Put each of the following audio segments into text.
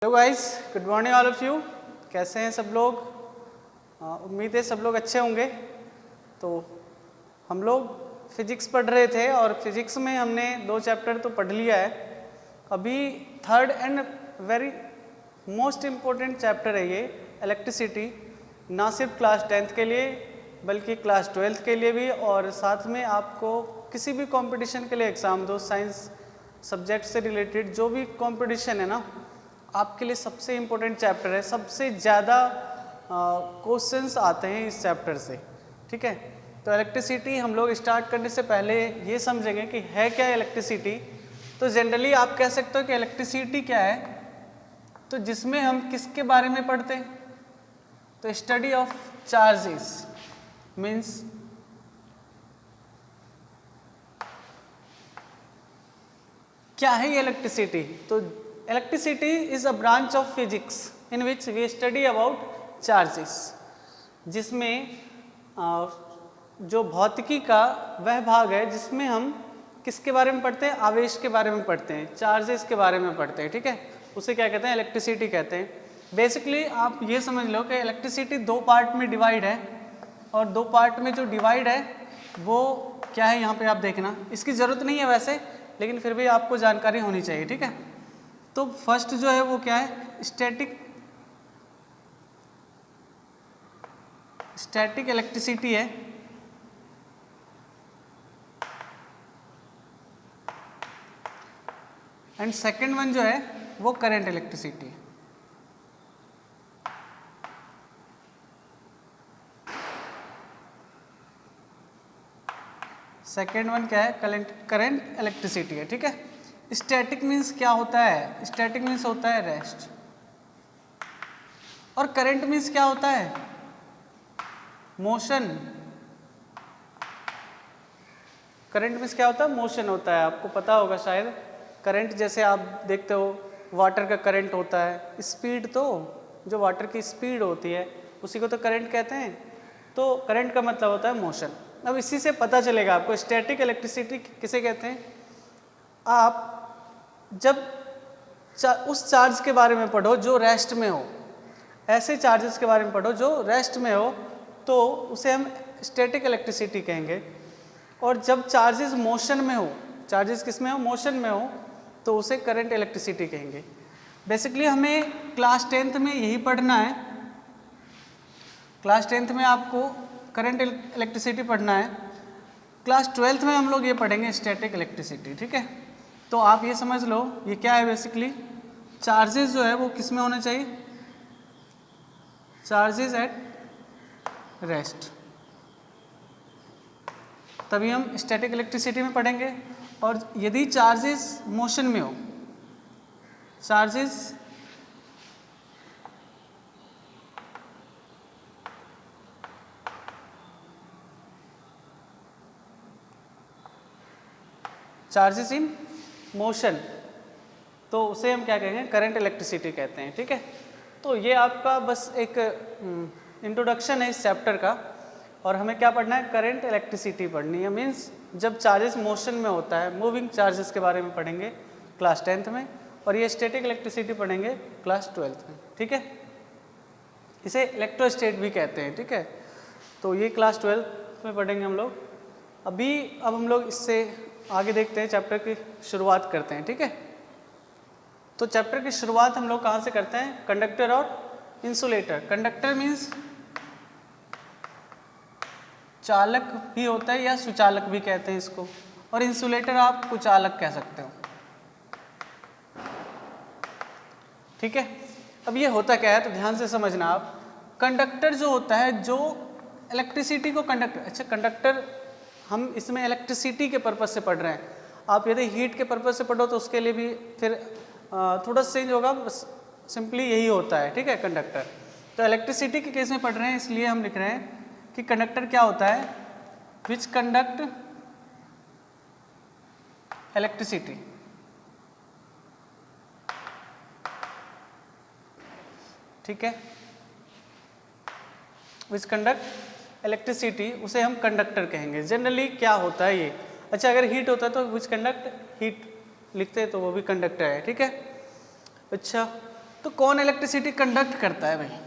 Hello guys, good morning all of you. कैसे हैं सब लोग? उम्मीद है सब लोग अच्छे होंगे। तो हम लोग फिजिक्स पढ़ रहे थे और फिजिक्स में हमने 2 चैप्टर तो पढ़ लिया है। अभी third and very most important chapter है ये इलेक्ट्रिसिटी, ना सिर्फ क्लास 10th के लिए बल्कि क्लास 12th के लिए भी, और साथ में आपको किसी भी कंपटीशन के लिए एग्ज़ाम दो, साइंस सब्जेक्ट से रिलेटेड जो भी कंपटीशन है ना, आपके लिए सबसे इम्पोर्टेंट चैप्टर है। सबसे ज़्यादा क्वेश्चंस आते हैं इस चैप्टर से, ठीक है। तो इलेक्ट्रिसिटी हम लोग स्टार्ट करने से पहले ये समझेंगे कि है क्या इलेक्ट्रिसिटी। तो जनरली आप कह सकते हो कि इलेक्ट्रिसिटी क्या है, तो जिसमें हम किसके बारे में पढ़ते हैं, तो स्टडी ऑफ चार्जेस मीन्स क्या है ये इलेक्ट्रिसिटी। तो electricity is a branch of physics in which we study about charges, जिसमें जो भौतिकी का वह भाग है जिसमें हम किसके बारे में पढ़ते हैं, आवेश के बारे में पढ़ते हैं, चार्जेस के बारे में पढ़ते हैं, ठीक है। उसे क्या कहते हैं, इलेक्ट्रिसिटी कहते हैं। बेसिकली आप ये समझ लो कि इलेक्ट्रिसिटी 2 पार्ट में डिवाइड है, और 2 पार्ट में जो डिवाइड है वो क्या है, यहाँ पे आप देखना, इसकी ज़रूरत नहीं है वैसे, लेकिन फिर भी आपको जानकारी होनी चाहिए, ठीक है। तो फर्स्ट जो है वो क्या है, स्टैटिक इलेक्ट्रिसिटी है, एंड सेकंड वन जो है वो करंट इलेक्ट्रिसिटी है। सेकेंड वन क्या है, करंट इलेक्ट्रिसिटी है, ठीक है। स्टैटिक मीन्स क्या होता है, स्टैटिक मीन्स होता है रेस्ट, और करंट मीन्स क्या होता है, मोशन। करंट मीन्स क्या होता है, मोशन होता है। आपको पता होगा शायद, करंट जैसे आप देखते हो वाटर का करंट होता है, स्पीड तो जो वाटर की स्पीड होती है उसी को तो करंट कहते हैं। तो करंट का मतलब होता है मोशन। अब इसी से पता चलेगा आपको स्टैटिक इलेक्ट्रिसिटी किसे कहते हैं। आप जब उस चार्ज के बारे में पढ़ो जो रेस्ट में हो, ऐसे चार्जेस के बारे में पढ़ो जो रेस्ट में हो, तो उसे हम स्टैटिक इलेक्ट्रिसिटी कहेंगे। और जब चार्जेस मोशन में हो, चार्जेस किस में हो, मोशन में हो, तो उसे करंट इलेक्ट्रिसिटी कहेंगे। बेसिकली हमें क्लास 10th में यही पढ़ना है। क्लास 10th में आपको करंट इलेक्ट्रिसिटी पढ़ना है, क्लास 12th में हम लोग ये पढ़ेंगे स्टैटिक इलेक्ट्रिसिटी, ठीक है। तो आप ये समझ लो ये क्या है, बेसिकली चार्जेस जो है वो किस में होना चाहिए, चार्जेस एट रेस्ट, तभी हम स्टैटिक इलेक्ट्रिसिटी में पढ़ेंगे। और यदि चार्जेस मोशन में हो, चार्जेस इन मोशन, तो उसे हम क्या कहेंगे, करंट इलेक्ट्रिसिटी कहते हैं, ठीक है। तो ये आपका बस एक इंट्रोडक्शन है इस चैप्टर का, और हमें क्या पढ़ना है, करंट इलेक्ट्रिसिटी पढ़नी है। मीन्स जब चार्जेस मोशन में होता है, मूविंग चार्जेस के बारे में पढ़ेंगे क्लास 10th में, और ये स्टैटिक इलेक्ट्रिसिटी पढ़ेंगे क्लास 12th में, ठीक है। इसे इलेक्ट्रोस्टैट भी कहते हैं, ठीक है। तो ये क्लास 12th में पढ़ेंगे हम लोग। अब हम लोग इससे आगे देखते हैं, चैप्टर की शुरुआत करते हैं, ठीक है। तो चैप्टर की शुरुआत हम लोग कहाँ से करते हैं, कंडक्टर और इंसुलेटर। कंडक्टर मीन्स चालक भी होता है या सुचालक भी कहते हैं इसको, और इंसुलेटर आप कुचालक कह सकते हो, ठीक है। अब ये होता क्या है, तो ध्यान से समझना आप। कंडक्टर जो होता है, जो इलेक्ट्रिसिटी को कंडक्टर हम इसमें इलेक्ट्रिसिटी के पर्पज से पढ़ रहे हैं। आप यदि हीट के पर्पज से पढ़ो तो उसके लिए भी फिर थोड़ा चेंज होगा, बस सिंपली यही होता है, ठीक है, कंडक्टर। तो इलेक्ट्रिसिटी के केस में पढ़ रहे हैं, इसलिए हम लिख रहे हैं कि कंडक्टर क्या होता है, विच कंडक्ट इलेक्ट्रिसिटी, ठीक है, विच कंडक्ट इलेक्ट्रिसिटी, उसे हम कंडक्टर कहेंगे। जनरली क्या होता है ये, अच्छा अगर हीट होता है तो विच कंडक्ट हीट लिखते हैं तो वो भी कंडक्टर है, ठीक है। अच्छा तो कौन इलेक्ट्रिसिटी कंडक्ट करता है भाई?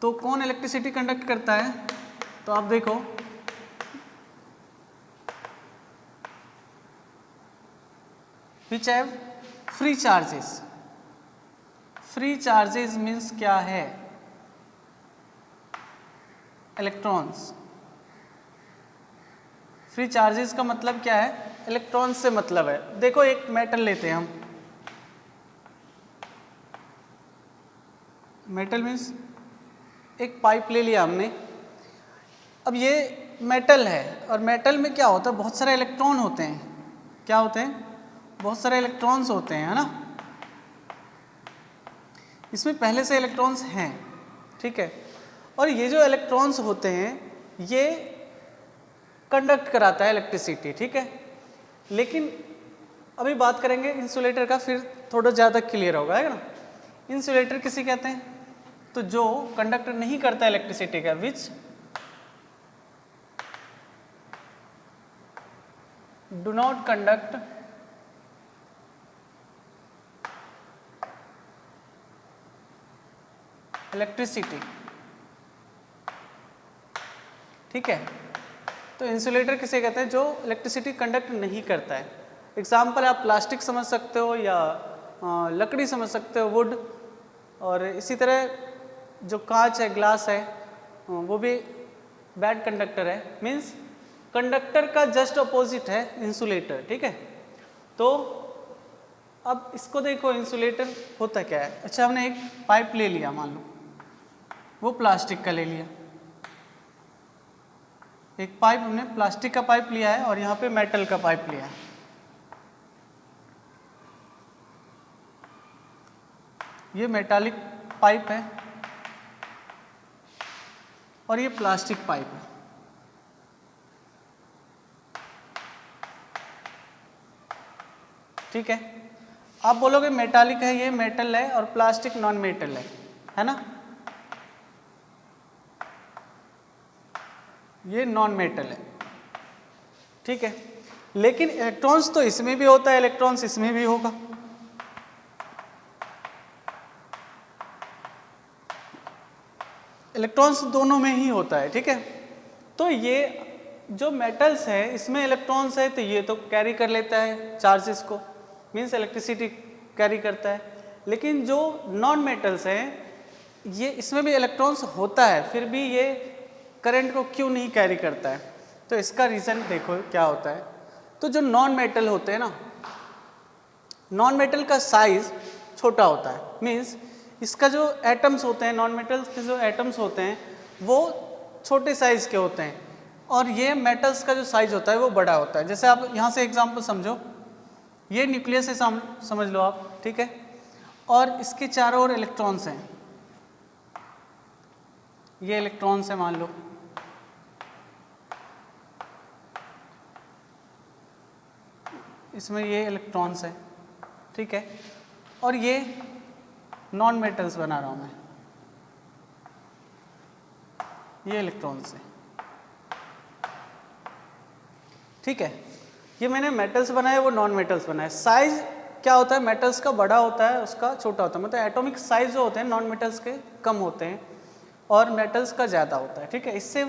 तो कौन इलेक्ट्रिसिटी कंडक्ट करता है? तो आप देखो, which have free charges. Free charges means क्या है? इलेक्ट्रॉन्स। फ्री चार्जेस का मतलब क्या है? इलेक्ट्रॉन्स से मतलब है। देखो एक मेटल लेते हैं हम, मेटल मीन्स एक पाइप ले लिया हमने। अब ये मेटल है और मेटल में क्या होता है? बहुत सारे इलेक्ट्रॉन होते हैं। क्या होते हैं? बहुत सारे इलेक्ट्रॉन्स होते हैं, है ना। इसमें पहले से इलेक्ट्रॉन्स हैं, ठीक है। और ये जो इलेक्ट्रॉन्स होते हैं ये कंडक्ट कराता है इलेक्ट्रिसिटी, ठीक है। लेकिन अभी बात करेंगे इंसुलेटर का, फिर थोड़ा ज़्यादा क्लियर होगा, है ना। इंसुलेटर किसे कहते हैं? तो जो कंडक्ट नहीं करता इलेक्ट्रिसिटी का, which do not conduct electricity, ठीक है। तो इंसुलेटर किसे कहते हैं? जो इलेक्ट्रिसिटी कंडक्ट नहीं करता है। एग्जाम्पल आप प्लास्टिक समझ सकते हो या लकड़ी समझ सकते हो, वुड। और इसी तरह जो कांच है, ग्लास है, वो भी बैड कंडक्टर है। मीन्स कंडक्टर का जस्ट अपोजिट है इंसुलेटर, ठीक है। तो अब इसको देखो, इंसुलेटर होता क्या है? अच्छा, हमने एक पाइप ले लिया, मान लो वो प्लास्टिक का ले लिया। एक पाइप हमने प्लास्टिक का पाइप लिया है और यहाँ पे मेटल का पाइप लिया है। ये मेटालिक पाइप है और ये प्लास्टिक पाइप है, ठीक है। आप बोलोगे मेटालिक है, ये मेटल है, और प्लास्टिक नॉन मेटल है ना। ये नॉन मेटल है, ठीक है। लेकिन इलेक्ट्रॉन्स तो इसमें भी होता है, इलेक्ट्रॉन्स इसमें भी होगा। इलेक्ट्रॉन्स दोनों में ही होता है, ठीक है। तो ये जो मेटल्स है इसमें इलेक्ट्रॉन्स है, तो ये तो कैरी कर लेता है चार्जेस को, मीन्स इलेक्ट्रिसिटी कैरी करता है। लेकिन जो नॉन मेटल्स हैं ये इसमें भी इलेक्ट्रॉन्स होता है, फिर भी ये करंट को क्यों नहीं कैरी करता है? तो इसका रीज़न देखो क्या होता है। तो जो नॉन मेटल होते हैं ना, नॉन मेटल का साइज छोटा होता है। मीन्स इसका जो एटम्स होते हैं, नॉन मेटल्स के जो एटम्स होते हैं वो छोटे साइज के होते हैं, और ये मेटल्स का जो साइज होता है वो बड़ा होता है। जैसे आप यहाँ से एग्जांपल समझो, ये न्यूक्लियस है, समझ लो आप, ठीक है। और इसके चारों ओर इलेक्ट्रॉन्स हैं, ये इलेक्ट्रॉन्स है मान लो, इसमें ये इलेक्ट्रॉन्स है, ठीक है। और ये नॉन मेटल्स बना रहा हूं मैं, ये इलेक्ट्रॉन्स है, ठीक है। ये मैंने मेटल्स बनाए, वो नॉन मेटल्स बनाए। साइज क्या होता है? मेटल्स का बड़ा होता है, उसका छोटा होता है। मतलब एटॉमिक साइज जो होते हैं नॉन मेटल्स के कम होते हैं और मेटल्स का ज़्यादा होता है, ठीक है। इससे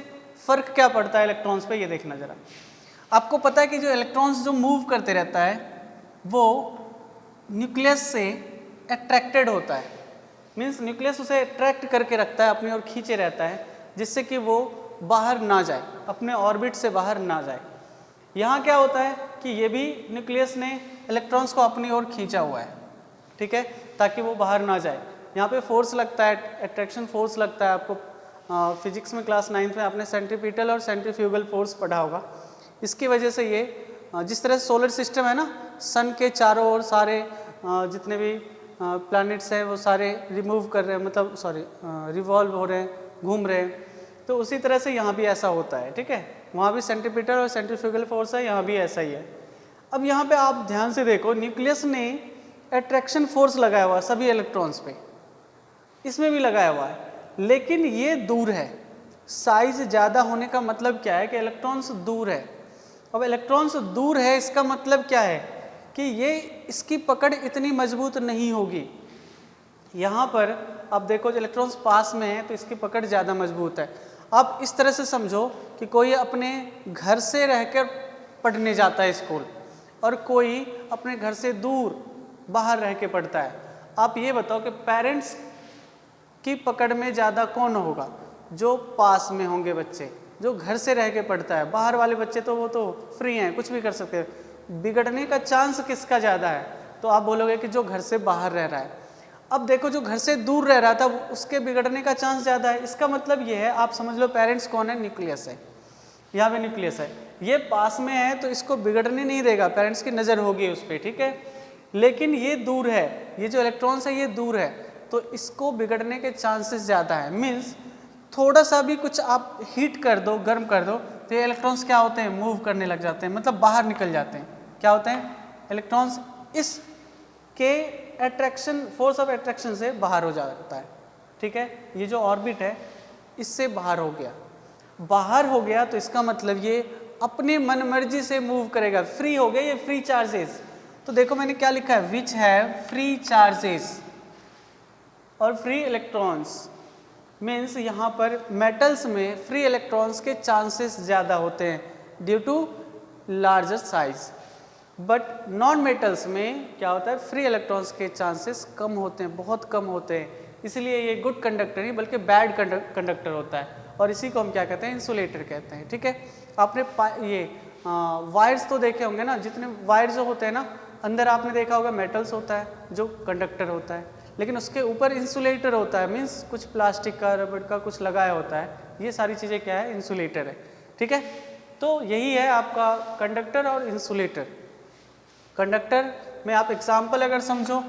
फ़र्क क्या पड़ता है इलेक्ट्रॉन्स पे, ये देखना ज़रा। आपको पता है कि जो इलेक्ट्रॉन्स जो मूव करते रहता है वो न्यूक्लियस से अट्रैक्टेड होता है। मीन्स न्यूक्लियस उसे अट्रैक्ट करके रखता है, अपनी ओर खींचे रहता है, जिससे कि वो बाहर ना जाए, अपने ऑर्बिट से बाहर ना जाए। यहाँ क्या होता है कि ये भी न्यूक्लियस ने इलेक्ट्रॉन्स को अपनी ओर खींचा हुआ है, ठीक है, ताकि वो बाहर ना जाए। यहाँ पे फोर्स लगता है, अट्रैक्शन फोर्स लगता है। आपको फिजिक्स में क्लास 9th में आपने सेंट्रीपिटल और सेंट्रीफ्यूगल फोर्स पढ़ा होगा। इसकी वजह से ये जिस तरह सोलर सिस्टम है ना, सन के चारों ओर सारे जितने भी प्लैनेट्स हैं वो सारे रिमूव कर रहे हैं, मतलब सॉरी रिवॉल्व हो रहे हैं, घूम रहे हैं। तो उसी तरह से यहाँ भी ऐसा होता है, ठीक है। वहाँ भी सेंट्रीपिटल और सेंट्रीफ्यूगल फोर्स है, यहाँ भी ऐसा ही है। अब यहाँ पे आप ध्यान से देखो, न्यूक्लियस ने अट्रैक्शन फोर्स लगाया हुआ है सभी इलेक्ट्रॉन्स पे, इसमें भी लगाया हुआ है, लेकिन ये दूर है। साइज ज़्यादा होने का मतलब क्या है कि इलेक्ट्रॉन्स दूर है। अब इलेक्ट्रॉन्स दूर है, इसका मतलब क्या है कि कि ये इसकी पकड़ इतनी मजबूत नहीं होगी। यहाँ पर अब देखो इलेक्ट्रॉन्स पास में है तो इसकी पकड़ ज़्यादा मजबूत है। आप इस तरह से समझो कि कोई अपने घर से रहकर पढ़ने जाता है स्कूल और कोई अपने घर से दूर बाहर रह के पढ़ता है। आप ये बताओ कि पेरेंट्स की पकड़ में ज़्यादा कौन होगा? जो पास में होंगे बच्चे। जो घर से रह के पढ़ता है, बाहर वाले बच्चे तो वो तो फ्री हैं, कुछ भी कर सकते हैं। बिगड़ने का चांस किसका ज़्यादा है? तो आप बोलोगे कि जो घर से बाहर रह रहा है। अब देखो जो घर से दूर रह रहा था उसके बिगड़ने का चांस ज़्यादा है। इसका मतलब ये है, आप समझ लो पेरेंट्स कौन है? न्यूक्लियस है, यहाँ पे न्यूक्लियस है। ये पास में है तो इसको बिगड़ने नहीं देगा, पेरेंट्स की नज़र होगी उस पर, ठीक है। लेकिन ये दूर है, ये जो इलेक्ट्रॉन्स है ये दूर है तो इसको बिगड़ने के चांसेस ज़्यादा है। मीन्स थोड़ा सा भी कुछ आप हीट कर दो, गर्म कर दो तो ये इलेक्ट्रॉन्स क्या होते हैं? मूव करने लग जाते हैं, मतलब बाहर निकल जाते हैं। क्या होते हैं? इलेक्ट्रॉन्स इस के अट्रैक्शन, फोर्स ऑफ अट्रैक्शन से बाहर हो जाता है, ठीक है। ये जो ऑर्बिट है इससे बाहर हो गया, बाहर हो गया तो इसका मतलब ये अपने मन मर्जी से मूव करेगा, फ्री हो गया। ये फ्री चार्जेस, तो देखो मैंने क्या लिखा है, विच है फ्री चार्जेस और फ्री इलेक्ट्रॉन्स। मीन्स यहाँ पर मेटल्स में फ्री इलेक्ट्रॉन्स के चांसेस ज़्यादा होते हैं due to larger size, but non metals में क्या होता है? फ्री इलेक्ट्रॉन्स के चांसेस कम होते हैं, बहुत कम होते हैं। इसलिए ये गुड कंडक्टर नहीं बल्कि बैड कंडक्टर होता है और इसी को हम क्या कहते हैं? इंसुलेटर कहते हैं, ठीक है। आपने ये वायर्स तो देखे होंगे ना, जितने वायर्स जो होते हैं ना, अंदर आपने देखा होगा मेटल्स होता है जो कंडक्टर होता है, लेकिन उसके ऊपर इंसुलेटर होता है। मीन्स कुछ प्लास्टिक का, रबड़ का कुछ लगाया होता है। ये सारी चीज़ें क्या है? इंसुलेटर है, ठीक है। तो यही है आपका कंडक्टर और इंसुलेटर। कंडक्टर में आप एग्जाम्पल अगर समझो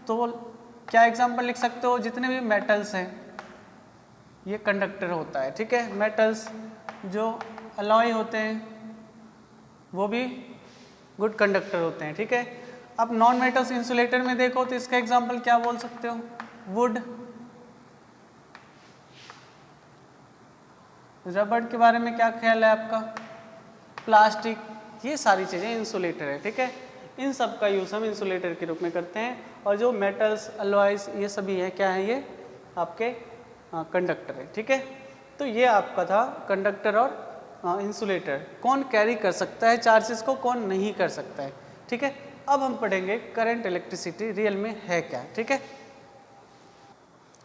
तो क्या एग्जाम्पल लिख सकते हो? जितने भी मेटल्स हैं ये कंडक्टर होता है, ठीक है। मेटल्स जो अलॉय होते हैं वो भी गुड कंडक्टर होते हैं, ठीक है। अब नॉन मेटल्स इंसुलेटर में देखो तो इसका एग्जांपल क्या बोल सकते हो? वुड, रबड़ के बारे में क्या ख्याल है आपका? प्लास्टिक, ये सारी चीज़ें इंसुलेटर है, ठीक है। इन सब का यूज़ हम इंसुलेटर के रूप में करते हैं। और जो मेटल्स, अलॉयज, ये सभी है क्या है? ये आपके कंडक्टर है, ठीक है। तो ये आपका था कंडक्टर और इंसुलेटर। कौन कैरी कर सकता है चार्जेस को, कौन नहीं कर सकता है, ठीक है। अब हम पढ़ेंगे करंट इलेक्ट्रिसिटी रियल में है क्या, ठीक है।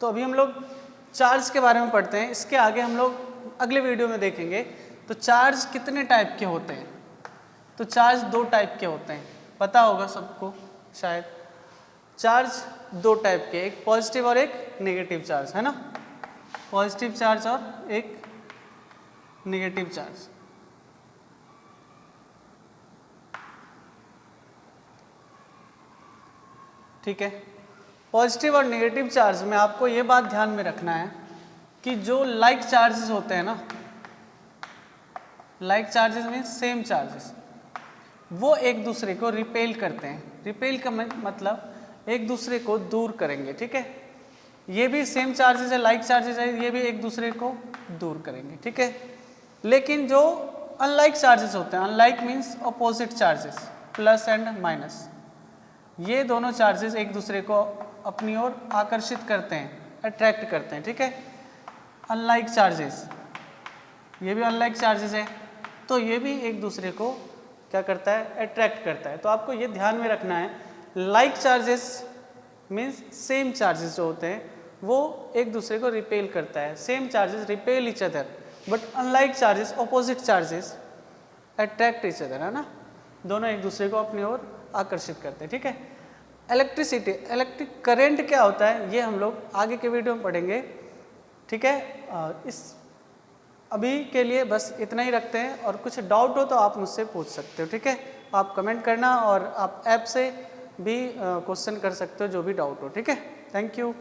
तो अभी हम लोग चार्ज के बारे में पढ़ते हैं, इसके आगे हम लोग अगले वीडियो में देखेंगे। तो चार्ज कितने टाइप के होते हैं? तो चार्ज 2 टाइप के होते हैं, पता होगा सबको शायद। चार्ज 2 टाइप के, एक पॉजिटिव और एक नेगेटिव चार्ज, है ना। पॉजिटिव चार्ज और एक नेगेटिव चार्ज। ठीक है। पॉजिटिव और नेगेटिव चार्ज में आपको ये बात ध्यान में रखना है कि जो लाइक चार्जेस होते हैं ना, like charges mean same charges, वो एक दूसरे को रिपेल करते हैं। रिपेल का मतलब एक दूसरे को दूर करेंगे, ठीक है। ये भी सेम चार्जेस है, लाइक चार्जेस है, ये भी एक दूसरे को दूर करेंगे, ठीक है। लेकिन जो अनलाइक चार्जेस होते हैं, unlike means opposite charges, plus and minus, ये दोनों चार्जेस एक दूसरे को अपनी ओर आकर्षित करते हैं, अट्रैक्ट करते हैं, ठीक है। अनलाइक चार्जेस, ये भी अनलाइक चार्जेस है, तो ये भी एक दूसरे को क्या करता है? अट्रैक्ट करता है। तो आपको ये ध्यान में रखना है, like charges means same charges जो होते हैं वो एक दूसरे को रिपेल करता है। Same charges repel each other, but unlike charges, opposite charges attract each other, है ना। दोनों एक दूसरे को अपनी ओर आकर्षित करते हैं, ठीक है। इलेक्ट्रिसिटी, इलेक्ट्रिक करंट क्या होता है ये हम लोग आगे के वीडियो में पढ़ेंगे, ठीक है। इस अभी के लिए बस इतना ही रखते हैं, और कुछ डाउट हो तो आप मुझसे पूछ सकते हो, ठीक है। आप कमेंट करना और आप ऐप से भी क्वेश्चन कर सकते हो जो भी डाउट हो, ठीक है। Thank you.